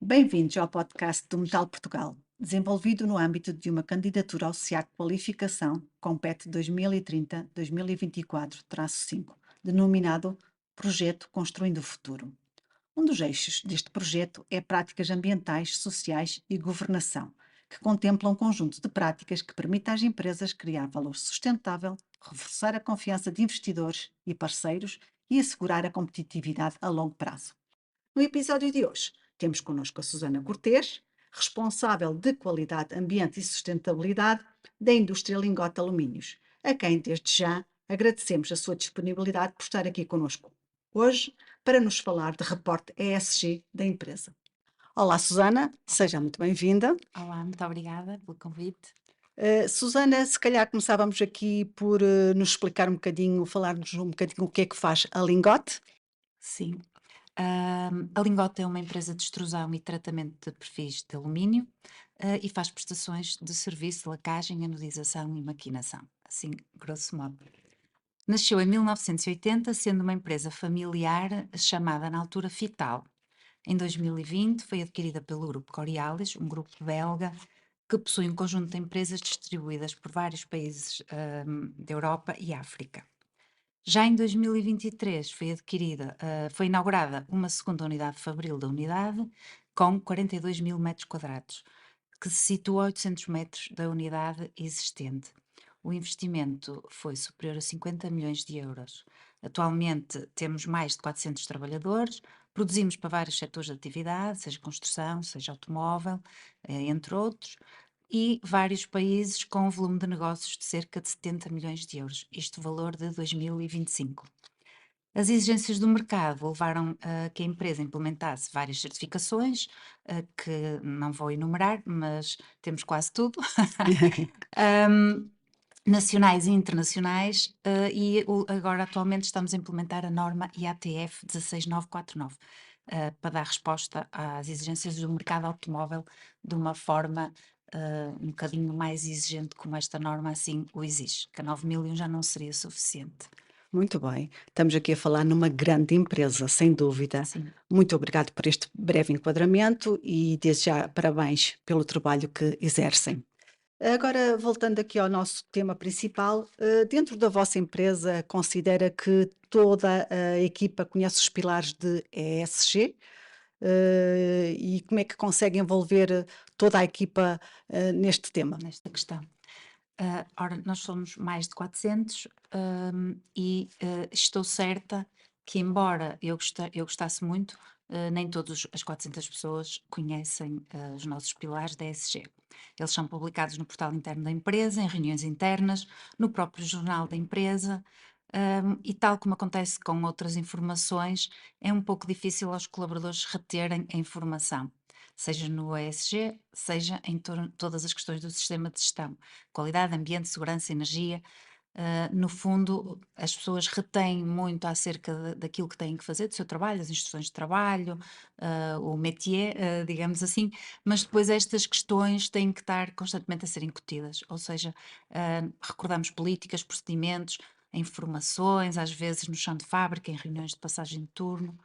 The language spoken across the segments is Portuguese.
Bem-vindos ao podcast do Metal Portugal, desenvolvido no âmbito de uma candidatura ao SIAC Qualificação Compete 2030-2024-5, denominado Projeto Construindo o Futuro. Um dos eixos deste projeto é práticas ambientais, sociais e governação, que contempla um conjunto de práticas que permita às empresas criar valor sustentável, reforçar a confiança de investidores e parceiros e assegurar a competitividade a longo prazo. No episódio de hoje, temos connosco a Susana Cortês, responsável de Qualidade, Ambiente e Sustentabilidade da indústria Lingote Alumínios, a quem, desde já, agradecemos a sua disponibilidade por estar aqui connosco hoje para nos falar de reporte ESG da empresa. Olá, Susana, seja muito bem-vinda. Olá, muito obrigada pelo convite. Susana, se calhar começávamos aqui por nos explicar um bocadinho, falar-nos um bocadinho o que é que faz a Lingote. Sim, a Lingote é uma empresa de extrusão e tratamento de perfis de alumínio, e faz prestações de serviço, lacagem, anodização e maquinação, assim, grosso modo. Nasceu em 1980, sendo uma empresa familiar chamada na altura Fital. Em 2020 foi adquirida pelo grupo Coriolis, um grupo belga que possui um conjunto de empresas distribuídas por vários países da Europa e África. Já em 2023 foi inaugurada uma segunda unidade fabril da unidade, com 42 mil metros quadrados, que se situa a 800 metros da unidade existente. O investimento foi superior a 50 milhões de euros. Atualmente temos mais de 400 trabalhadores, produzimos para vários setores de atividade, seja construção, seja automóvel, entre outros, e vários países com um volume de negócios de cerca de 70 milhões de euros, isto valor de 2025. As exigências do mercado levaram a que a empresa implementasse várias certificações, que não vou enumerar, mas temos quase tudo, hum, nacionais e internacionais, agora atualmente estamos a implementar a norma IATF 16949, para dar resposta às exigências do mercado automóvel de uma forma um bocadinho mais exigente, como esta norma assim o exige, que a 9001 já não seria suficiente. Muito bem. Estamos aqui a falar numa grande empresa, sem dúvida. Sim. Muito obrigado por este breve enquadramento e, desde já, parabéns pelo trabalho que exercem. Agora, voltando aqui ao nosso tema principal, dentro da vossa empresa, considera que toda a equipa conhece os pilares de ESG? E como é que consegue envolver toda a equipa, neste tema? Nesta questão. Ora, nós somos mais de 400, estou certa que, embora eu gostasse muito, nem todas as 400 pessoas conhecem os nossos pilares da ESG. Eles são publicados no portal interno da empresa, em reuniões internas, no próprio jornal da empresa, e tal como acontece com outras informações, é um pouco difícil aos colaboradores reterem a informação, seja no ESG, seja em todas as questões do sistema de gestão, qualidade, ambiente, segurança, energia. No fundo, as pessoas retêm muito acerca daquilo que têm que fazer, do seu trabalho, as instruções de trabalho, o métier, digamos assim, mas depois estas questões têm que estar constantemente a ser incutidas, ou seja, recordamos políticas, procedimentos, informações, às vezes no chão de fábrica, em reuniões de passagem de turno,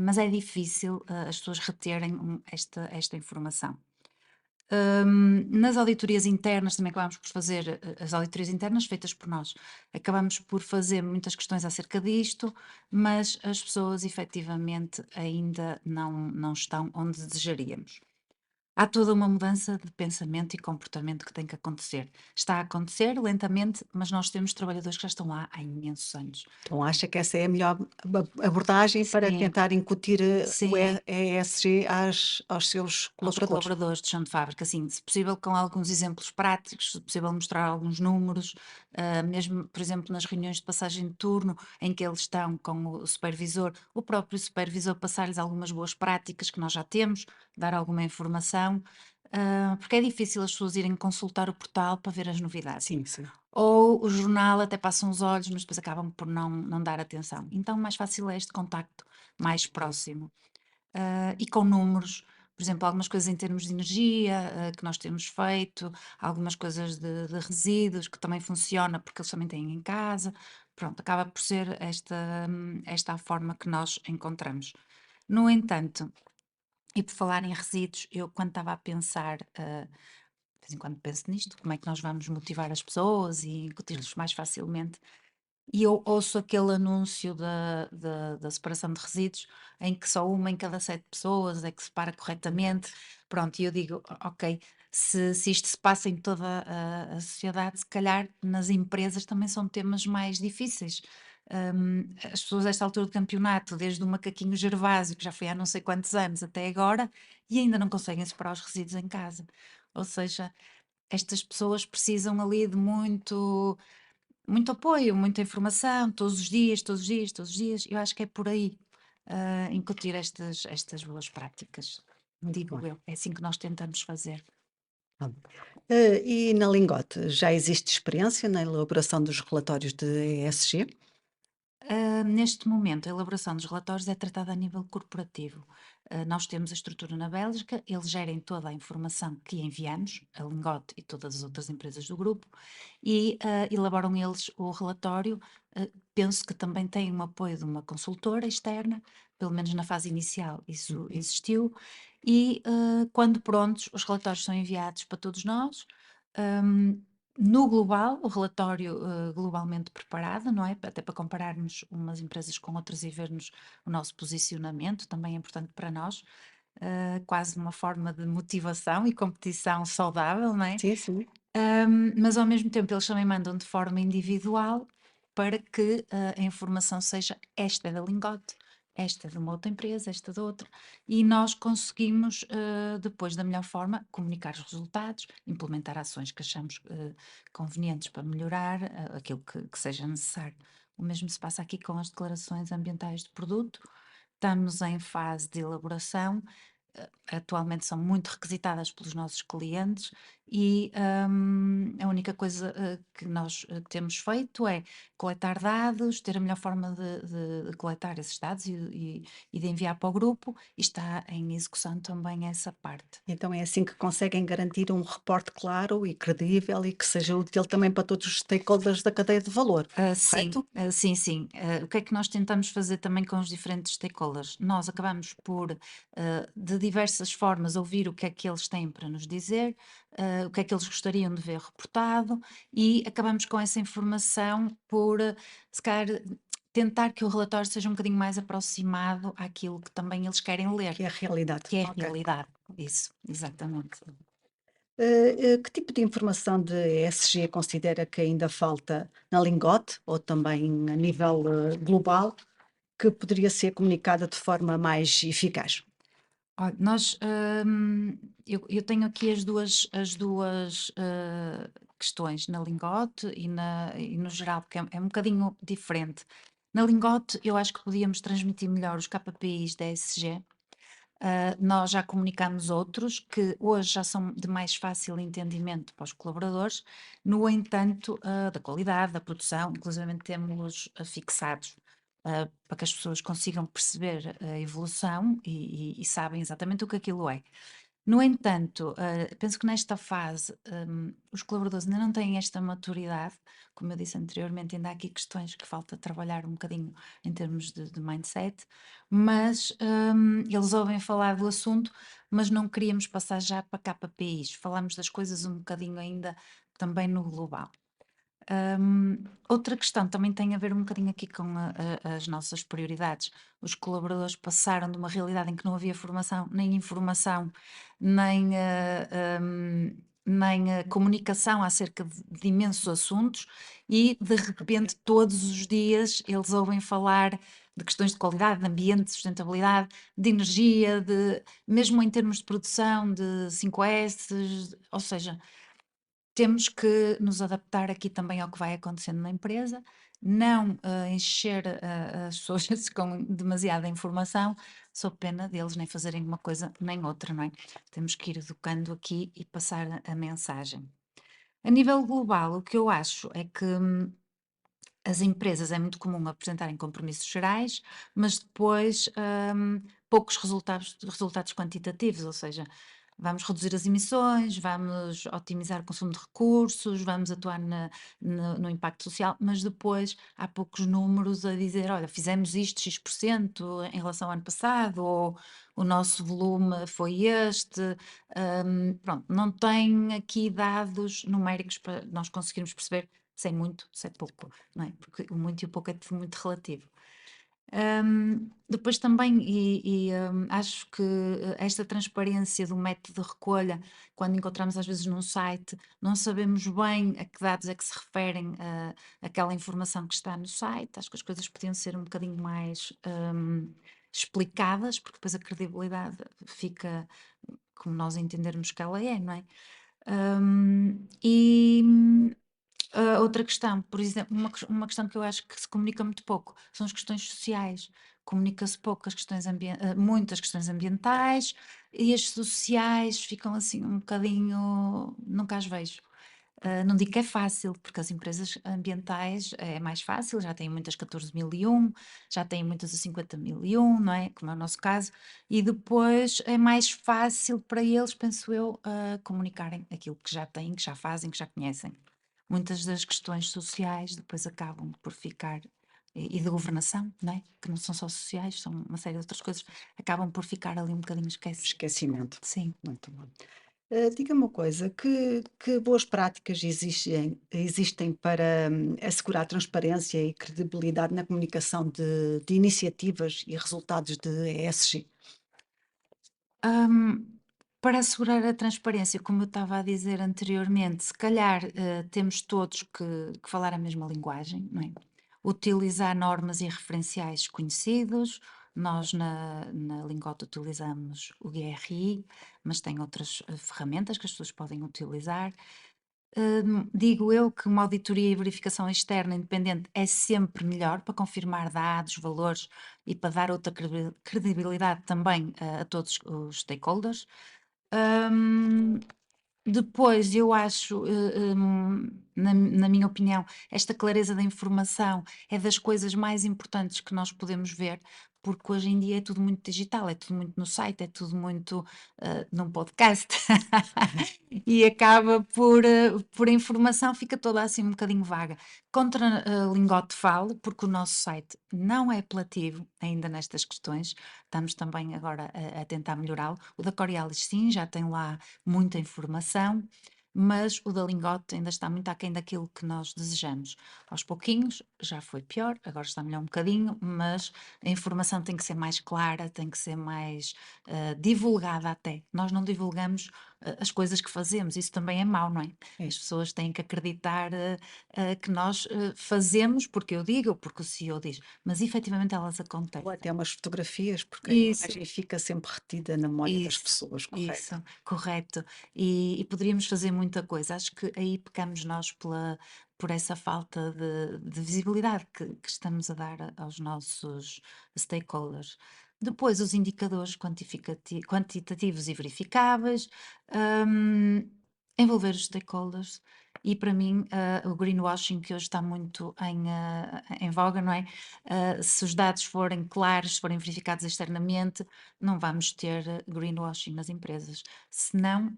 mas é difícil as pessoas reterem esta informação. Nas auditorias internas também acabamos por fazer, as auditorias internas feitas por nós, acabamos por fazer muitas questões acerca disto, mas as pessoas efetivamente ainda não estão onde desejaríamos. Há toda uma mudança de pensamento e comportamento que tem que acontecer. Está a acontecer lentamente, mas nós temos trabalhadores que já estão lá há imensos anos. Então acha que essa é a melhor abordagem para Sim, tentar incutir, o sim. ESG aos seus Aos colaboradores? colaboradores de chão de fábrica, sim, se possível com alguns exemplos práticos, se possível mostrar alguns números, mesmo, por exemplo, nas reuniões de passagem de turno, em que eles estão com o supervisor, o próprio supervisor passar-lhes algumas boas práticas que nós já temos, dar alguma informação, porque é difícil as pessoas irem consultar o portal para ver as novidades. Sim, sim. Ou o jornal até passam os olhos, mas depois acabam por não dar atenção. Então, mais fácil é este contacto mais próximo. E com números, por exemplo, algumas coisas em termos de energia, que nós temos feito, algumas coisas de resíduos que também funciona porque eles também têm em casa. Pronto, acaba por ser esta a forma que nós encontramos. No entanto, E por falar em resíduos, eu quando estava a pensar, de vez em quando penso nisto, como é que nós vamos motivar as pessoas e incutir-lhes mais facilmente. E eu ouço aquele anúncio da separação de resíduos, em que só uma em cada 7 pessoas é que separa corretamente. Pronto, e eu digo: Ok, se isto se passa em toda a sociedade, se calhar nas empresas também são temas mais difíceis. As pessoas a esta altura do campeonato, desde o macaquinho Gervásio, que já foi há não sei quantos anos até agora, e ainda não conseguem separar os resíduos em casa. Ou seja, estas pessoas precisam ali de muito apoio, muita informação, todos os dias, todos os dias, todos os dias. Eu acho que é por aí, incutir estas boas práticas, Muito digo bem. eu. É assim que nós tentamos fazer. Tá bom. E na Lingote, já existe experiência na elaboração dos relatórios de ESG? Neste momento, a elaboração dos relatórios é tratada a nível corporativo. Nós temos a estrutura na Bélgica, eles gerem toda a informação que enviamos, a Lingote e todas as outras empresas do grupo, e elaboram eles o relatório. Penso que também têm um apoio de uma consultora externa, pelo menos na fase inicial isso Uhum. existiu, e quando prontos, os relatórios são enviados para todos nós. hum, no global, o relatório, globalmente preparado, não é? Até para compararmos umas empresas com outras e vermos o nosso posicionamento, também é importante para nós, quase uma forma de motivação e competição saudável, não é? Sim, sim. Mas ao mesmo tempo eles também mandam de forma individual para que a informação seja esta é da Lingote, esta é de uma outra empresa, esta de outra, e nós conseguimos depois da melhor forma comunicar os resultados, implementar ações que achamos convenientes para melhorar aquilo que seja necessário. O mesmo se passa aqui com as declarações ambientais de produto. Estamos em fase de elaboração, atualmente são muito requisitadas pelos nossos clientes e, a única coisa, que nós, temos feito é coletar dados, ter a melhor forma de coletar esses dados e de enviar para o grupo, e está em execução também essa parte. Então é assim que conseguem garantir um reporte claro e credível e que seja útil também para todos os stakeholders da cadeia de valor, Sim, correto? sim, sim. O que é que nós tentamos fazer também com os diferentes stakeholders? Nós acabamos por, de diversas formas, ouvir o que é que eles têm para nos dizer, o que é que eles gostariam de ver reportado, e acabamos com essa informação por, se calhar, tentar que o relatório seja um bocadinho mais aproximado àquilo que também eles querem ler, Que é a realidade. que é a Ok. realidade. Isso, exatamente. Que tipo de informação de ESG considera que ainda falta na Lingote ou também a nível, global, que poderia ser comunicada de forma mais eficaz? Olha, nós, eu tenho aqui as duas questões, na lingote e no geral, porque é um bocadinho diferente. Na lingote, eu acho que podíamos transmitir melhor os KPIs da ESG. Nós já comunicamos outros que hoje já são de mais fácil entendimento para os colaboradores, no entanto, da qualidade, da produção, inclusivamente temos fixados, para que as pessoas consigam perceber a evolução e sabem exatamente o que aquilo é. No entanto, penso que nesta fase, os colaboradores ainda não têm esta maturidade, como eu disse anteriormente, ainda há aqui questões que falta trabalhar um bocadinho em termos de mindset, mas, eles ouvem falar do assunto, mas não queríamos passar já para KPIs, falamos das coisas um bocadinho ainda também no global. Outra questão também tem a ver um bocadinho aqui com as nossas prioridades. Os colaboradores passaram de uma realidade em que não havia formação, nem informação, nem, comunicação acerca de imensos assuntos, e de repente todos os dias eles ouvem falar de questões de qualidade, de ambiente, de sustentabilidade, de energia, mesmo em termos de produção, de 5S, ou seja, temos que nos adaptar aqui também ao que vai acontecendo na empresa, não, encher as pessoas com demasiada informação, sob pena deles nem fazerem uma coisa nem outra, não é? Temos que ir educando aqui e passar a mensagem. A nível global, o que eu acho é que, as empresas é muito comum apresentarem compromissos gerais, mas depois, poucos resultados quantitativos, ou seja, vamos reduzir as emissões, vamos otimizar o consumo de recursos, vamos atuar no impacto social, mas depois há poucos números a dizer, olha, fizemos isto X% em relação ao ano passado, ou o nosso volume foi este. Pronto, não tem aqui dados numéricos para nós conseguirmos perceber se é muito, se é pouco, não é? Porque o muito e o pouco é tudo muito relativo. Depois também, acho que esta transparência do método de recolha, quando encontramos às vezes num site, não sabemos bem a que dados é que se referem aquela informação que está no site. Acho que as coisas podiam ser um bocadinho mais explicadas, porque depois a credibilidade fica como nós entendermos que ela é, não é? E outra questão, por exemplo, uma questão que eu acho que se comunica muito pouco, são as questões sociais. Comunica-se pouco as questões muitas questões ambientais e as sociais ficam assim um bocadinho, nunca as vejo. Não digo que é fácil, porque as empresas ambientais é mais fácil, já têm muitas 14.001, já têm muitas a 50.001, não é? Como é o nosso caso, e depois é mais fácil para eles, penso eu, comunicarem aquilo que já têm, que já fazem, que já conhecem. Muitas das questões sociais depois acabam por ficar, e de governação, não é? Que não são só sociais, são uma série de outras coisas, acabam por ficar ali um bocadinho esquecidas. Esquecimento. Sim. Muito bom. Diga-me uma coisa, que boas práticas existem para assegurar transparência e credibilidade na comunicação de iniciativas e resultados de ESG? Hum, para assegurar a transparência, como eu estava a dizer anteriormente, se calhar temos todos que falar a mesma linguagem, não é? Utilizar normas e referenciais conhecidos. Nós na Lingote utilizamos o GRI, mas tem outras ferramentas que as pessoas podem utilizar. Digo eu que uma auditoria e verificação externa independente é sempre melhor para confirmar dados, valores e para dar outra credibilidade também a todos os stakeholders. Hum, Depois eu acho, na minha opinião, esta clareza da informação é das coisas mais importantes que nós podemos ver, porque hoje em dia é tudo muito digital, é tudo muito no site, é tudo muito num podcast. E acaba por a informação fica toda assim um bocadinho vaga. Contra a Lingote falo, porque o nosso site não é apelativo ainda nestas questões, estamos também agora a tentar melhorá-lo. O da Corialis sim, já tem lá muita informação, mas o da Lingote ainda está muito aquém daquilo que nós desejamos. Aos pouquinhos, já foi pior, agora está melhor um bocadinho, mas a informação tem que ser mais clara, tem que ser mais divulgada até. Nós não divulgamos as coisas que fazemos, isso também é mau, não é? É. As pessoas têm que acreditar que nós fazemos porque eu digo ou porque o CEO diz, mas efetivamente elas Ou acontecem. até umas fotografias, porque a Isso. imagem fica sempre retida na memória das Isso, pessoas, correto? isso, correto. E poderíamos fazer muita coisa. Acho que aí pecamos nós por essa falta de visibilidade que estamos a dar aos nossos stakeholders. Depois, os indicadores quantitativos e verificáveis, hum, envolver os stakeholders. E para mim, o greenwashing que hoje está muito em voga, não é? Se os dados forem claros, se forem verificados externamente, não vamos ter greenwashing nas empresas. Senão,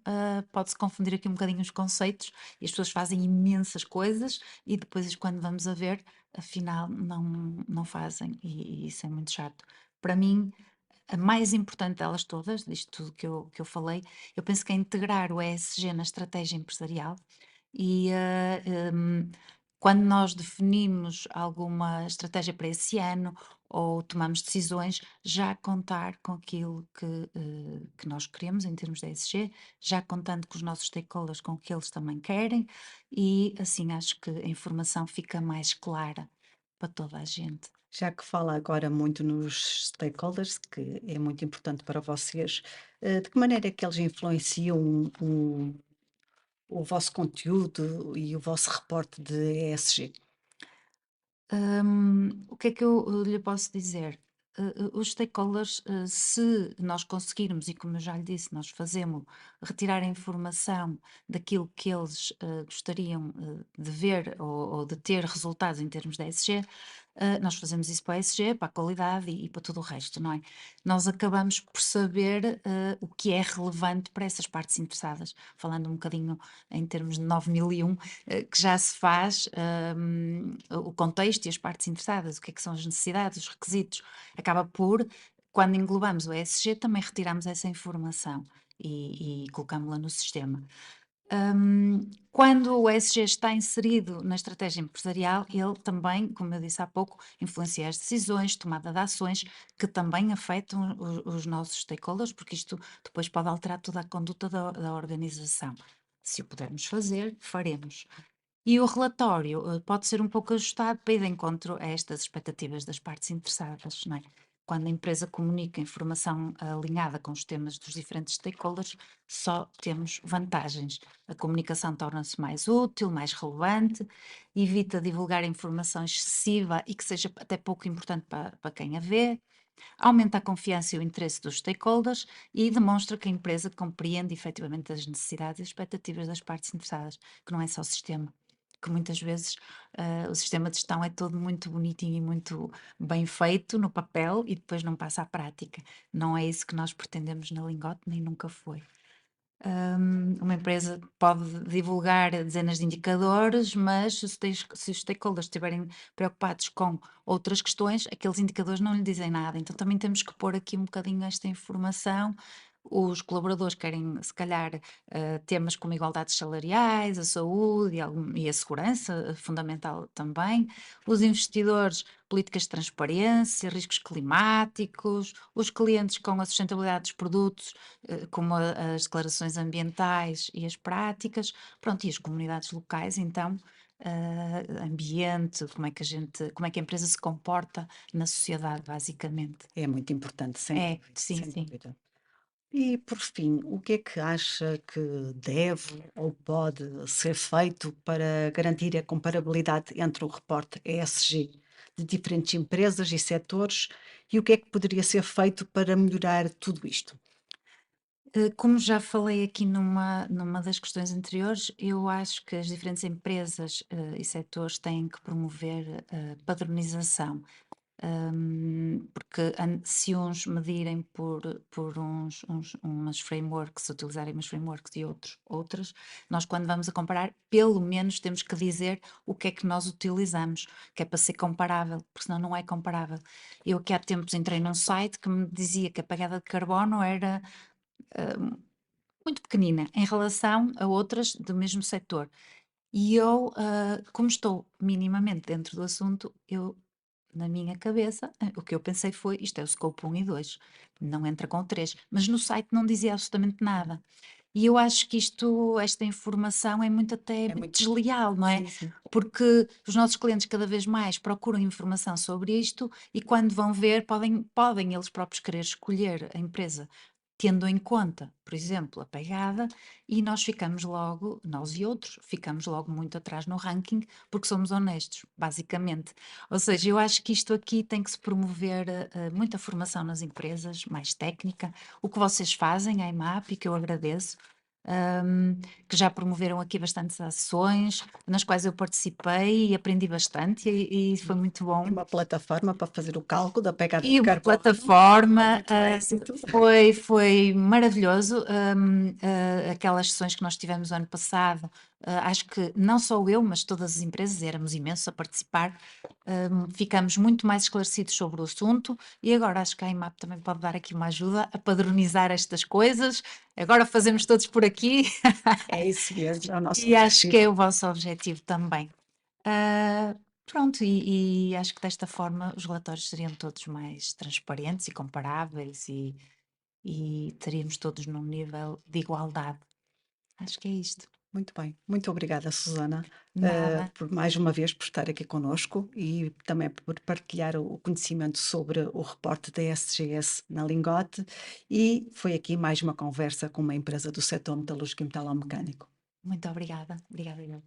pode-se confundir aqui um bocadinho os conceitos e as pessoas fazem imensas coisas e depois, quando vamos a ver, afinal não fazem e isso é muito chato. Para mim, a mais importante delas todas, disto tudo que eu falei, eu penso que é integrar o ESG na estratégia empresarial e, quando nós definimos alguma estratégia para esse ano ou tomamos decisões, já contar com aquilo que nós queremos em termos de ESG, já contando com os nossos stakeholders com o que eles também querem, e assim acho que a informação fica mais clara para toda a gente. Já que fala agora muito nos stakeholders, que é muito importante para vocês, de que maneira é que eles influenciam o vosso conteúdo e o vosso reporte de ESG? O que é que eu lhe posso dizer? Os stakeholders, se nós conseguirmos, e como eu já lhe disse, nós fazemos retirar a informação daquilo que eles gostariam de ver ou de ter resultados em termos de ESG, nós fazemos isso para a ESG, para a qualidade e para tudo o resto, não é? Nós acabamos por saber o que é relevante para essas partes interessadas, falando um bocadinho em termos de 9001, que já se faz o contexto e as partes interessadas, o que é que são as necessidades, os requisitos, acaba por, quando englobamos o ESG, também retiramos essa informação e colocamos-la no sistema. Quando o ESG está inserido na estratégia empresarial, ele também, como eu disse há pouco, influencia as decisões, tomada de ações, que também afetam os nossos stakeholders, porque isto depois pode alterar toda a conduta da organização. Se o pudermos fazer, faremos. E o relatório, pode ser um pouco ajustado para ir de encontro a estas expectativas das partes interessadas, não é? Quando a empresa comunica informação alinhada com os temas dos diferentes stakeholders, só temos vantagens. A comunicação torna-se mais útil, mais relevante, evita divulgar informação excessiva e que seja até pouco importante para quem a vê, aumenta a confiança e o interesse dos stakeholders e demonstra que a empresa compreende efetivamente as necessidades e expectativas das partes interessadas, que não é só o sistema. Que muitas vezes o sistema de gestão é todo muito bonitinho e muito bem feito no papel e depois não passa à prática. Não é isso que nós pretendemos na Lingote, nem nunca foi. Uma empresa pode divulgar dezenas de indicadores, mas se os stakeholders estiverem preocupados com outras questões, aqueles indicadores não lhe dizem nada. Então também temos que pôr aqui um bocadinho esta informação. Os colaboradores querem, se calhar, temas como igualdades salariais, a saúde e a segurança, fundamental também. Os investidores, políticas de transparência, riscos climáticos. Os clientes com a sustentabilidade dos produtos, como as declarações ambientais e as práticas, pronto, e as comunidades locais, então, ambiente, como é que a empresa se comporta na sociedade, basicamente. É muito importante, sem É, dúvida, sim, sem sim. dúvida. E por fim, o que é que acha que deve ou pode ser feito para garantir a comparabilidade entre o reporte ESG de diferentes empresas e setores e o que é que poderia ser feito para melhorar tudo isto? Como já falei aqui numa das questões anteriores, eu acho que as diferentes empresas, e setores têm que promover a padronização. Porque se uns medirem por umas frameworks, se utilizarem umas frameworks e outras, nós quando vamos a comparar, pelo menos temos que dizer o que é que nós utilizamos, que é para ser comparável, porque senão não é comparável. Eu aqui há tempos entrei num site que me dizia que a pegada de carbono era muito pequenina em relação a outras do mesmo setor. E eu, como estou minimamente dentro do assunto, na minha cabeça, o que eu pensei foi: "Isto é o scope 1 e 2, não entra com o 3", mas no site não dizia absolutamente nada. E eu acho que esta informação é muito até É muito desleal, não é? sim, sim. Porque os nossos clientes cada vez mais procuram informação sobre isto e quando vão ver podem eles próprios querer escolher a empresa tendo em conta, por exemplo, a pegada, e nós ficamos logo, nós e outros, ficamos logo muito atrás no ranking, porque somos honestos, basicamente. Ou seja, eu acho que isto aqui tem que se promover muita formação nas empresas, mais técnica, o que vocês fazem, a IMAP, e que eu agradeço. Que já promoveram aqui bastantes ações, nas quais eu participei e aprendi bastante, e foi muito E bom. uma plataforma para fazer o cálculo da pegada E de uma carbono, com plataforma, muito êxito. foi maravilhoso, aquelas sessões que nós tivemos o ano passado, acho que não só eu, mas todas as empresas, éramos imensos a participar, ficamos muito mais esclarecidos sobre o assunto e agora acho que a IMAP também pode dar aqui uma ajuda a padronizar estas coisas. Agora fazemos todos por aqui É isso mesmo, é o nosso e acho que é objetivo. o vosso objetivo também. Ah, pronto, e acho que desta forma os relatórios seriam todos mais transparentes e comparáveis e estaríamos todos num nível de igualdade. Acho que é isto. Muito bem, muito obrigada, Susana, Nada, por mais uma vez por estar aqui conosco e também por partilhar o conhecimento sobre o reporte da SGS na Lingote. E foi aqui mais uma conversa com uma empresa do setor metalúrgico e metalomecânico. muito obrigada. Obrigada eu.